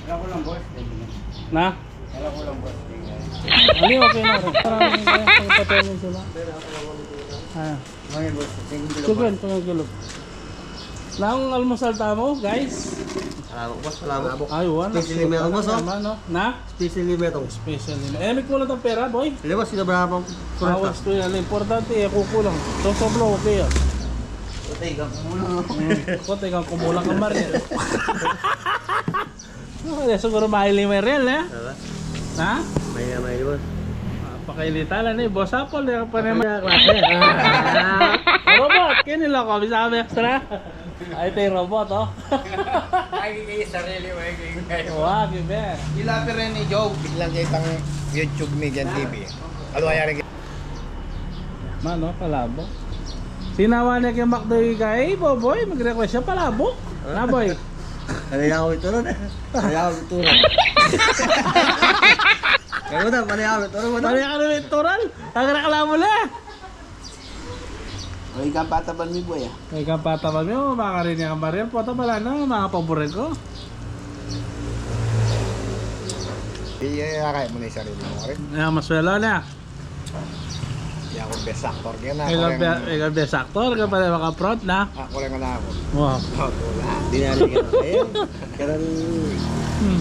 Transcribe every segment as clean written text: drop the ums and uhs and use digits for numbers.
Kailangan ko lang boss. Na? Kailangan ko lang boss. Ali, okay na rin. Maraming kaya pagpatulong sila. Ah. Mga boss. Sugan, pangagulog. Nang almusal tamo, guys. Salamat boss, salamat. Ay, wala. Special limit boss, oh. Na? Special limit oh. Special limit. Eh, may kulang ng pera, boy. Hindi boss, sila ba pang Awas to yan. Importante, kukulang. So, sobra okay yan. Utay, kang kumulang. Kote kang kumulang ka maril. Siguro mahiling may real, eh. Ha? May boss. Pakainitalan eh. Boss Apple, eh. Pa naman yung klase. Robot, kinila ko. Bisa extra. Ay, ito yung robot, oh. Ay, kayo sarili mo. Wag, ibe. Ilapi rin ni Joe. Biglang kitang YouTube Median TV. Alwaya rin. Mano, palabo. Sinawa niya kay McDoy kay Boboy. Mag-request siya palabo. Na, boy. Kanina ako ito ron eh. Kanina ako ito ron. Kaya na, kanina ako ito ron. Pari ka naman tural. Ang reklamo na. Ay, kang pataban mi boy ah. Ay, kang patabag mo. Makakarin niya kang baril. Pota pala na. Mga paborit ko. Iyakay mo na yung sarili mo rin. Ayan, maswelo na. Hindi ako best actor kaya na. Ikaw best actor. Ikaw pala maka-prod na. Ako lang na ako. Wow. Wala. Dinali ka na. Ayun. Karan...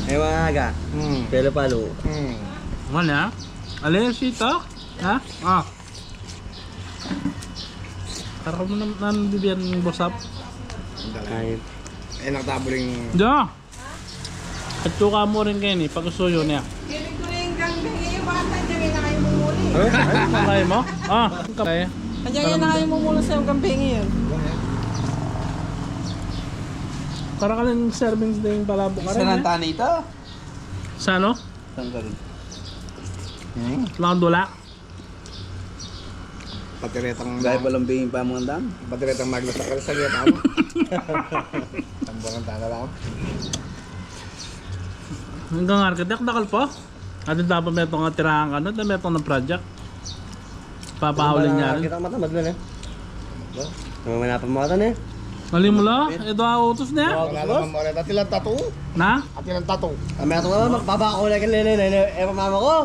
Ay mga aga. Pero palo. Wala. Alin si Tok? Ha? Ah. Karang mo naman bibigyan ng boss up. Ay. Eh, nagtabuling. Diyo. At suka mo rin kayo ni. Pag-usuyo niya. Kinig ko rin kang hingi yung bata, dyan na kayo mumuli. Ay, kaya mo? Ah, kaya. Dyan na kayo mumuli sa yung kampingi yun. Parang ka lang servings din palabo ka rin. Saan ang Eh. tani ito? Sa ano? Saan ka rin? Lang dula. Patiretang... Dahil palang bingin pa mga dam. Patiretang maglas sa kalisa kaya tama. Tambong ang tana lang. Hanggang architect, dakal po. At dapat may itong tirahan ka nun, may itong ng project. Papahawlin niya rin. Kita matamad lang eh. Mamanapan mo atan eh. Mali mo la, ito ang utos niya. Wala naman mo rin. At ilang tattoo. Na? At ilang tattoo. Kami atong naman, magbaba ko lang lele eh mama ko.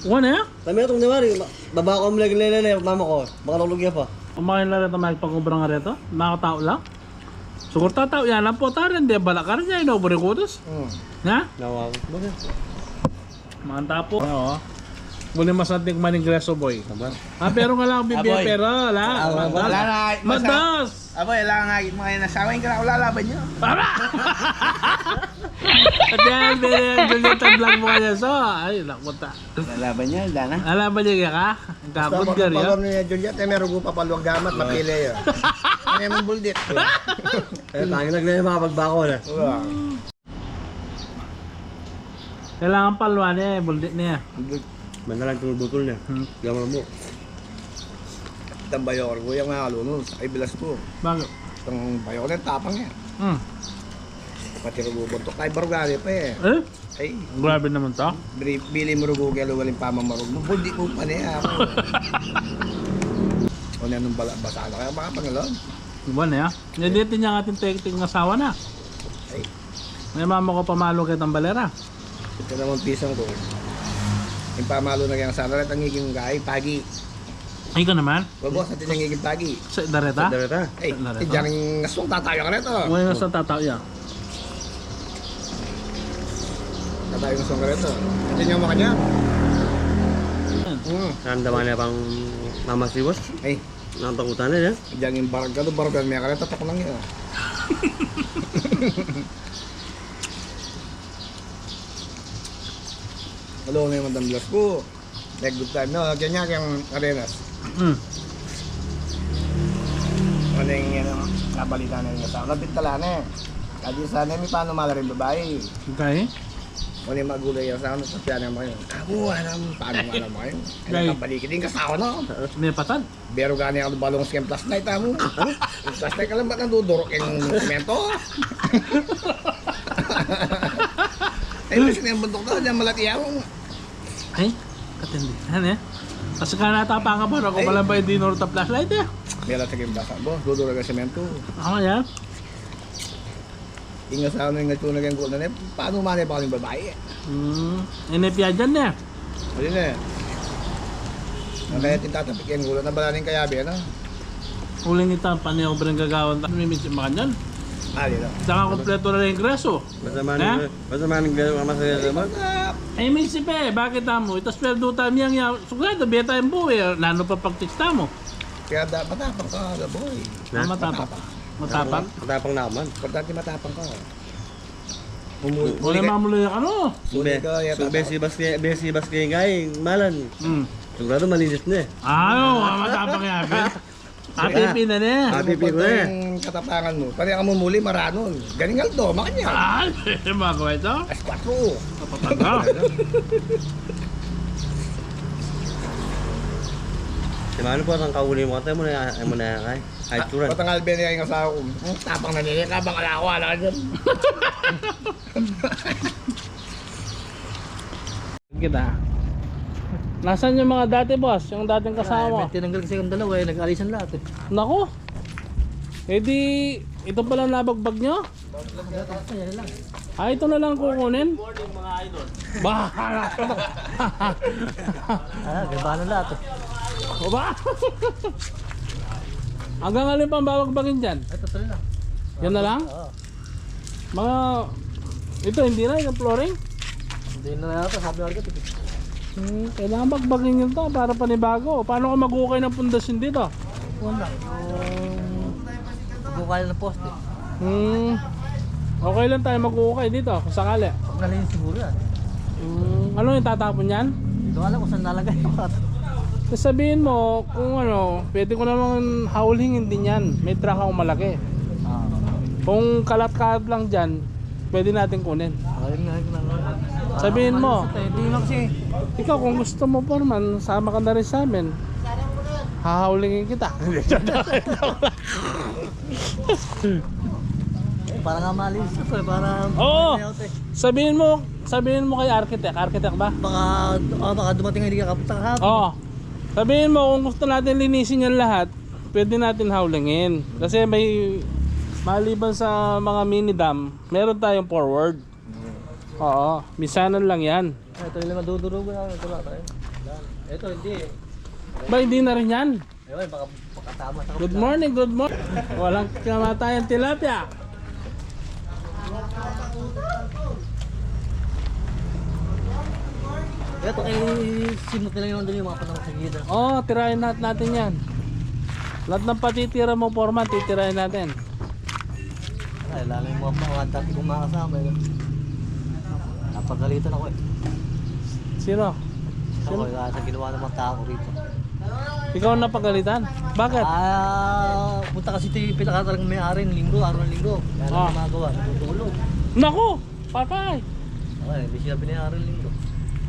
Ano ya? Kami atong naman, baba ko lang lele mama ko. Baka lulugya pa. Kumain na rin ito magpagkubrang nga rin ito. Nakatao lang. Sugur tatao yan ang po tarin, di balak ka rin niya, inobori ko utos. Na? Nawag. Bakit? Mga tapo. Oo. Muli masanting maningreso boy. Tama. Ah, pero nga lang bibigyan Aboy. pero wala. Wala na. Madas! Abo, ilang nga mga inasawa yung kailangan lalaban nyo. Para! At yan, Juliet ang vlog mo kanya so. Ay, nakuta. Lalaban nyo, Dana. Alam ba niya ka? Ang kapod ka rin. Pagpapalom niya Juliet, eh meron ko papaluwag gamat, mapili yun. Ano yung buldit? Kaya tayo naglaya makapagbako na. Kailangan palwa niya eh, buldit niya. Manalang tulbutol niya. Gamal mo. Itang bayor ko yung mga alunod, ay bilas ko. Bakit? Itang bayor na tapang yan. Pati rugubon to, kay Barugari pa eh. Eh? Ay, Grabe naman to. bili mo rugo kaya lugaling pa mamarug mo. Buldi mo pa niya ako. O na nung basala kaya baka pangalon. Diba na ya? Hindi niya ating tekting asawa na. Ay, May mama ko pamalo kay Tambalera. ito naman pisang ko. Yung pamalo na kaya sana rin ang higing gay, pagi. Ay ka naman? Babos natin yung higing pagi. Sa Dareta? Darata. Ay, Narito. dyan ang nasong tatayo ka nito. Ngayon sa tataw ya. Tatayo nasong ka nito. Ito yung mga kanya. Naramdaman niya pang mamasiwas. Ay, Nakatangutan na niya. dyan yung barangay, may ka nito, tatok lang yun. Hello na yung Madam Blas ko. Like good time. No, ganyan yung arenas. Ano yung yan ang nabalita na yung asawa. Nabintala na eh. Kaya sana may paano malaring babae. Okay. Ano yung magulay yung asawa. Sabihan naman kayo. Ako, alam. Paano mo alam mo kayo? Guy. Ano kapalikid yung kasawa no? May patad. Pero gani ako balong skem plus night mo. Plus night ka lang ba't nandudurok yung semento? Ay, mas yung bundok daw. Diyan malati ako. Ay, katindi. Ano eh? Kasi ka natapa ka ba? Ako pala ba yung dinor ta flashlight eh? May alat sa game basa. Boss, dudurok yung semento. Ako yan. Inga sa ano yung natulog yung gulo na paano manay pa yung babae eh. Inipya dyan na. Ayun na eh. Kaya tinatapik yung gulo na balaning kayabi, ano? Uling ita, paano yung breng gagawan tayo? May minsan makanyan. Dito. Saka kompleto na yung ingreso. Masama Ha? nang gano'n ka masaya naman. Ay, may sipe, bakit mo? Itas sweldo tayo niyang suglado, biya tayong buwi. Nano pa pag-text mo? Kaya matapang ka, boy. Matapang. Matapang? Matapang naman. Importante matapang ka. Wala mamuloy ang ano. Huli ka, yata. Besi baskay gay, malan. Sigurado malinis na eh. Ano, matapang yan. Happy na niya. Happy ko na eh. Yung katapangan mo, pari ka mumuli maranon. Galing Aldo, makanya. Ah, magawa ito. S4. Kapataga. Si Mano po, ang kauli mo katay mo na kay. Ay, turan. Patangal ba niya yung asawa ko? Tapang na niya, kabang alawa na dyan. Kita. Nasaan yung mga dati boss? Yung dating kasama? Tinanggal kasi yung dalawa eh, nag-alisan lahat eh. Nako. Eh di, ito pala nabagbag nyo? Ah, ito na lang kukunin? Morning mga idol. Bahala ka na. Gaba na lahat eh. O ba? Hanggang alin pang babagbagin dyan? Ito tuloy lang. Yan na lang? Mga, ito hindi na yung flooring? Hindi na natin, sabi ko ito. Kailangan bagbagin yun to para panibago. Paano ko mag-ukay ng pundasyon dito? Wala. Bukal na poste. Okay lang tayo mag-ukay dito kung sakali. Pag nalinis siguro yan. Ano yung tatapon yan? Hindi ko alam kung saan nalagay yung kato. Sabihin mo kung ano, pwede ko naman howlingin din yan. May truck akong malaki. Kung kalat-kalat lang dyan, pwede natin kunin. Ayun nga. Sabihin mo, Hindi na kasi. ikaw kung gusto mo pa naman, sama ka na rin sa amin. Hahawlingin kita. Para nga malinis ito eh. Para Oo. Sabihin mo kay architect ba? baka dumating hindi ka kapunta kahapon. Oo. Sabihin mo kung gusto natin linisin yan lahat, pwede natin howlingin. Kasi may maliban sa mga mini dam, meron tayong forward. Oo, misanan lang yan. Ito yung mga dudurugan namin. Ito lang tayo. Ito hindi eh. Ba hindi na rin yan? Ewan, baka tama sa Good morning. Walang kamatayan tilapia. Ito kay simot nila yung doon yung mga panahon sa gida. Oo, tirahin natin yan. Lahat ng patitira mo, Foreman, titirahin natin. Ay, lalo yung mga dati kong mga kasama. Napagalitan ako eh. Sino? Ako sa ginawa ng mga tao rito. Ikaw ang napagalitan? Bakit? Punta kasi ito yung pinakatalagang may-ari ng linggo, araw ng linggo. Kaya lang gumagawa, natutulog. Naku! Patay! Okay, hindi sila pinayari ng linggo.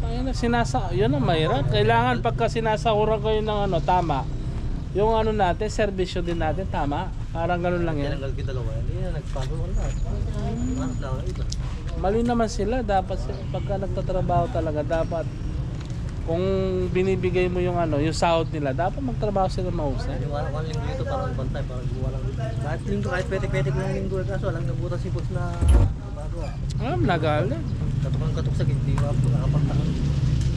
Ayun na, yun ang mahirap. Kailangan pagka sinasahuran kayo ng ano, tama. Yung ano natin, serbisyo din natin, tama. Parang ganun lang yan. Tinanggal ko dalawa, hindi na nagpago ko na. Hanap na ako iba. Mali naman sila, dapat pagka nagtatrabaho talaga, dapat kung binibigay mo yung ano, yung sahod nila, dapat magtrabaho sila mahusay. Yung araw kong linggo ito parang bantay, parang walang kahit linggo, kahit petek-petek na linggo kaso walang nabutas si boss na gumagawa. Nagalit. Katok sa hindi ko ako nakapagtakan.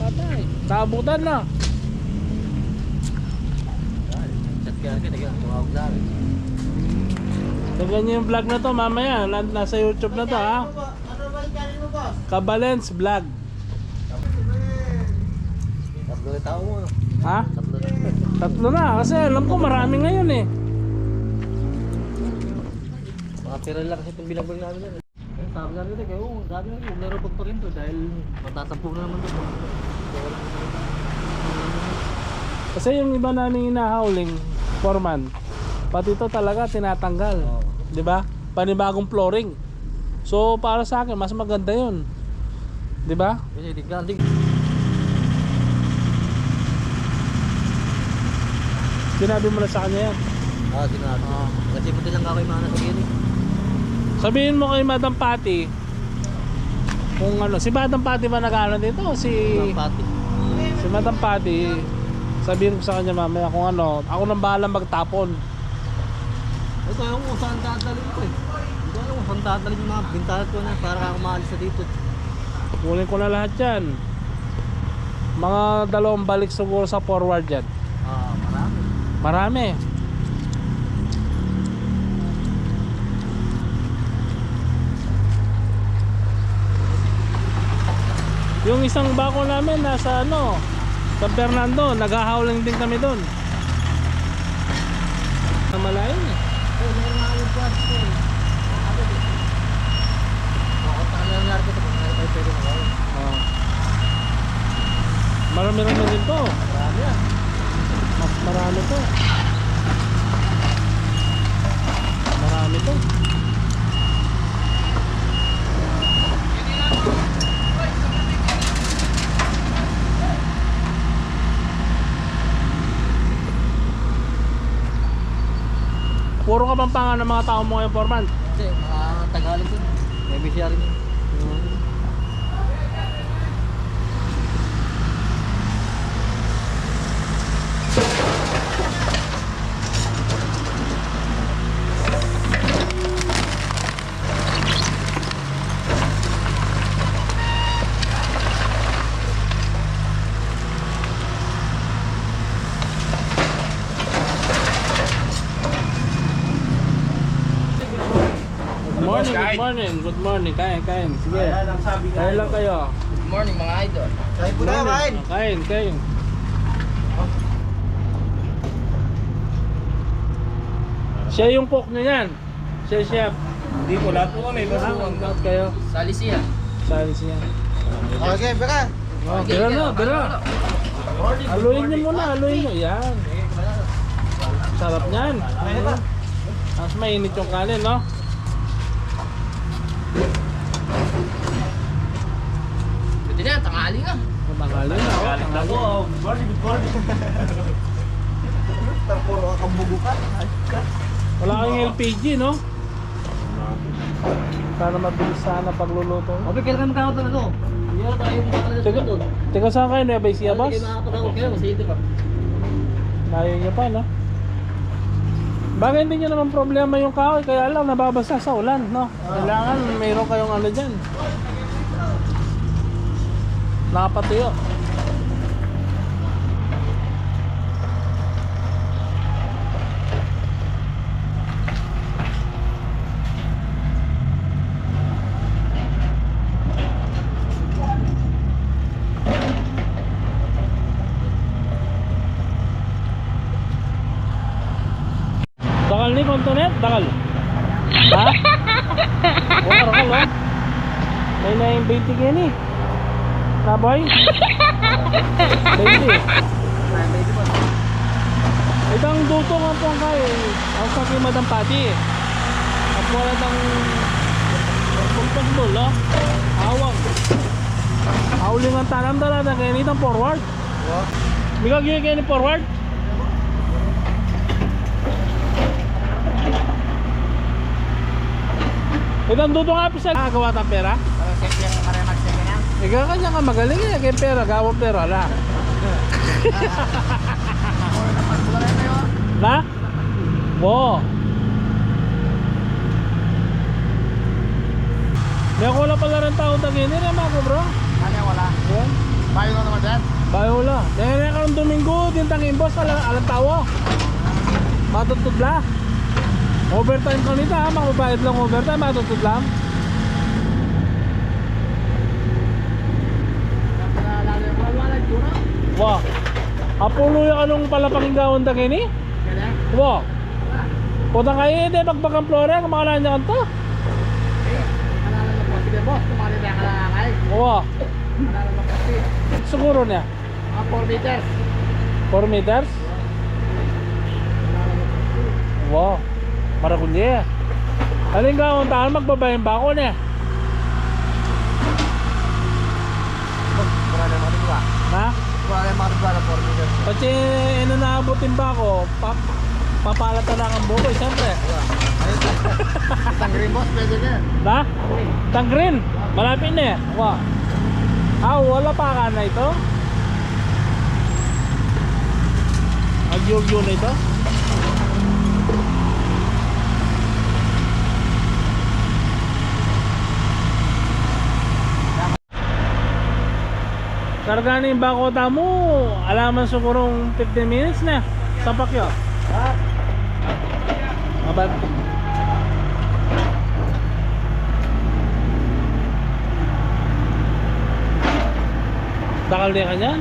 Patay. Naabutan na. Chat kaya kin, tumawag sa akin. Tignan nyo yung vlog na to mamaya. Nasa YouTube na to ha. Kabalens vlog. Tatlo na tao mo, no? Ha? Tatlo na. Tatlo na kasi alam ko marami ngayon eh. Mga pera lang kasi itong binabag namin yan. Sabi namin ito, kaya sabi namin, huwag na rin pa rin to dahil matatampo na naman ito. Kasi yung iba namin hinahauling, Foreman, pati ito talaga tinatanggal. Di ba? Panibagong flooring. So para sa akin, mas maganda yun. Di ba? Kasi di ka, Sinabi mo na sa kanya yan. sinabi. Kasi buti lang ako yung mga nasa gilid. Sabihin mo kay Madam Patty, kung ano, si Madam Patty ba nag-ano dito? Si Madam Patty, sabihin ko sa kanya mamaya kung ano, ako nang bahala magtapon. Ito yung kung saan dadalhin ko eh. Hindi ko alam. puntahan talaga yung mga bintahan ko na para ako maalis na dito. Kunin ko na lahat yan. Mga 2 balik siguro sa forward yan. Marami. Marami. Yung isang bako namin nasa San Fernando, naghahawling din kami doon. Malayo eh. Meron nga yung buwan ko eh. Makontak na nangyari ko ito kung may pwede na gawin. Marami-rami din to. Marami yan. Mas marami to. Marami to. Puro Kapampangan ng mga tao mo ngayon, Foreman. Kasi mga Tagalog yun. May BCR yun. Good morning. Kain. Sige. Kain lang kayo. Good morning mga idol. Kain po tayo, kain. Kain. Siya yung cook nyo yan. Siya chef. Hindi po, lahat po kami. Lahat kayo. Salisia. Salisia. Okay, baka. Oh, bira. Haluin nyo muna, Yan. Sarap niyan. Tapos mainit yung kanin, no? Pwede na, tanghali nga. Tanghali na. Good morning. Puro kakambugukan. Wala kayong LPG, no? Para mabilis sana pagluluto. Okay, kailan ka magkakaroon na ito? Hindi na tayo Teka, doon. teka saan kayo? Nueva Ecija, boss? Hindi makakapagkakot kayo, kasi ito pa. Layo niya pa, no? Bagay hindi nyo naman problema yung kahoy, kaya lang nababasa sa ulan, no? Kailangan mayroon kayong ano dyan. Nakapatuyo. Dakal ni kontonet, dakal. Ha? Wala ka ba? May na yung 20 kaya ni. Naboy? 20. Itang duto nga po ang kaya. Ang sa kay Madam Pati. At wala ng pagpagdol, no? Awang. Hauling ang tanam dala na kaya nitang forward. Bigag yun kaya ni forward? Itang duto nga po sa gawa ng pera? Ikaw kanya ka magaling eh, kaya pera, gawa pera na. Na? Wow. May wala pala rin tao tagini na mga bro. Ano wala? Yan. Bayo na naman dyan. Bayo wala. Dahil ka ng Domingo, din tangin boss, alam tawo. Matutudla. Overtime ka nito ha, makabayad lang overtime, matutud lang. Wow. Apulo yung anong palapanging gawon ta kini? Wow. Putang kayo hindi, pagbagang flora, kumakalaan niya kanto. Wow. Siguro niya? 4 meters. 4 meters? Wow. Marakulye. Aling gawon tahan, magbabayin ba ako niya? Wala na mga diba? Ha? Wala na mga diba na 4 meters. Kasi naabutin ba ako, papalata na ang bukoy, siyempre. Isang green boss, pwede na. Na? Tanggreen? Malapit na eh. Wow. Wala pa ka na ito? Agyugyo na ito? Karga na yung bakota mo. Alaman sigurong 15 minutes na. Sapak yun. Abat. Takal din ka niyan.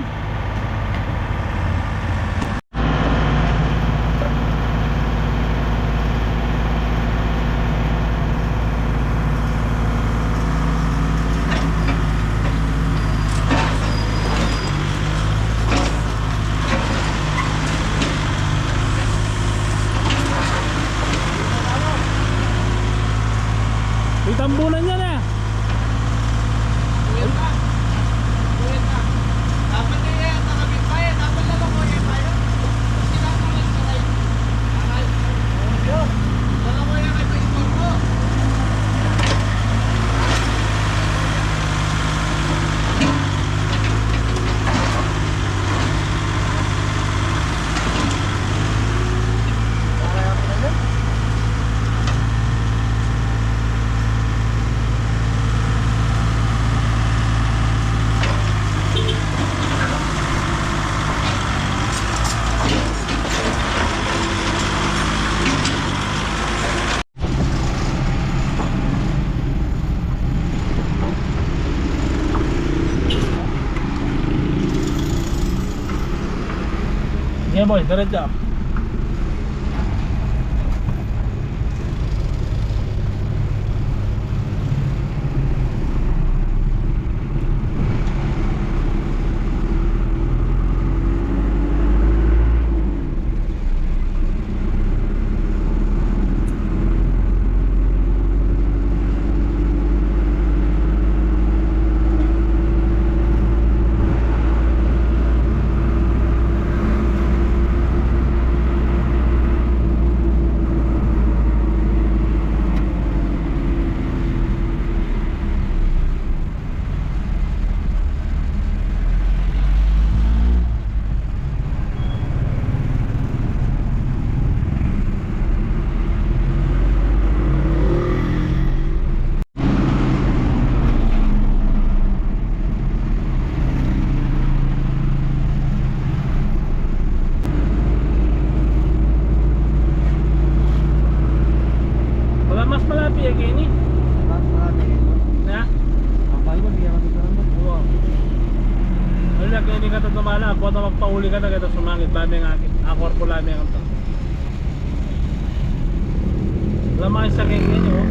May tambunan yan eh. Sige boy, diretso. Wala mas malapit ya kayak ini. Na? Wala kaya hindi ka ito tumala. Ako ito magpauli ka na kita sumangit. Bami ang akin. Ako po lami ang ito. Wala mga isa kayak ini oh.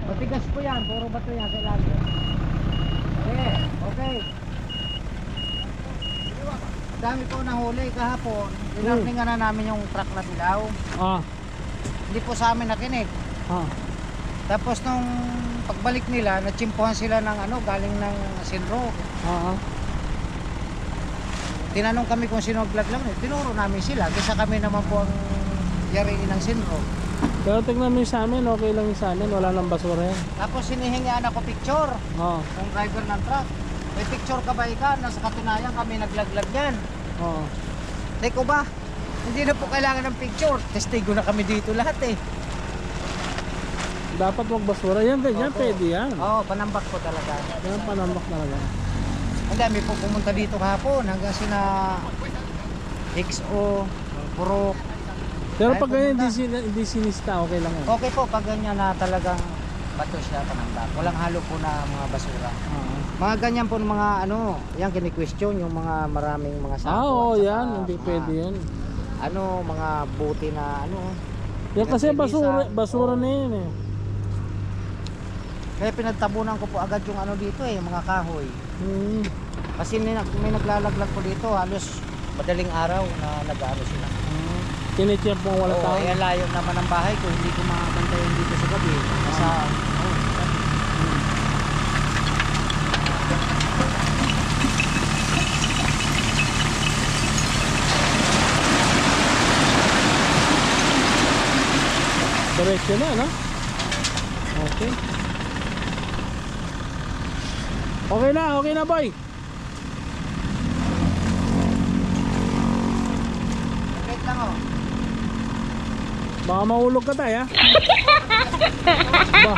Matigas po yan, puro bato yan sa ilalim. Okay. Dami po nahuli kahapon. Dinarningan na namin yung truck na dilaw. Ah. Hindi po sa amin nakinig. Ah. Tapos nung pagbalik nila, natsimpuhan sila ng galing ng Sinro. Ah. Tinanong kami kung sino naglag lang. Tinuro namin sila. Kesa kami naman po ang yariin ng Sinro. Pero tignan mo yung sa amin, okay lang yung sa amin. Wala nang basura yan. Tapos hinihingian ako picture. Oo. Yung driver ng truck. May picture ka ba ika? Nasa katunayan kami naglaglag yan. Oo. Teko ba? Hindi na po kailangan ng picture. Testigo na kami dito lahat eh. Dapat wag basura. Yan, ganyan, Opo. pwede yan. Oo, panambak po talaga. Yan, panambak talaga. Ang dami po pumunta dito kahapon hanggang sina XO, Purok. Pero Ay, pag ganyan, pumunta. hindi sinista, okay lang yan. Okay po pag ganyan na talagang bato siya panambak. Walang halo po na mga basura. Oo. Mga ganyan po ng mga yan kini-question yung mga maraming mga sako. Ah, oo, at saka yan. Hindi mga, pwede yan. mga buti na Yan kasi basura, Nagpilisan. basura Oo. na yan eh. Kaya pinagtabunan ko po agad yung dito yung mga kahoy. Hmm. Kasi may naglalaglag po dito halos madaling araw na nag-ano sila. Kinicheck mo wala Oo, tao. eh layo naman ang bahay ko, hindi ko makabantayan dito sa gabi. Sa Diretso na, no? Okay. Okay na boy. Wait lang oh. Baka mahulog ka tayo ha. Ba,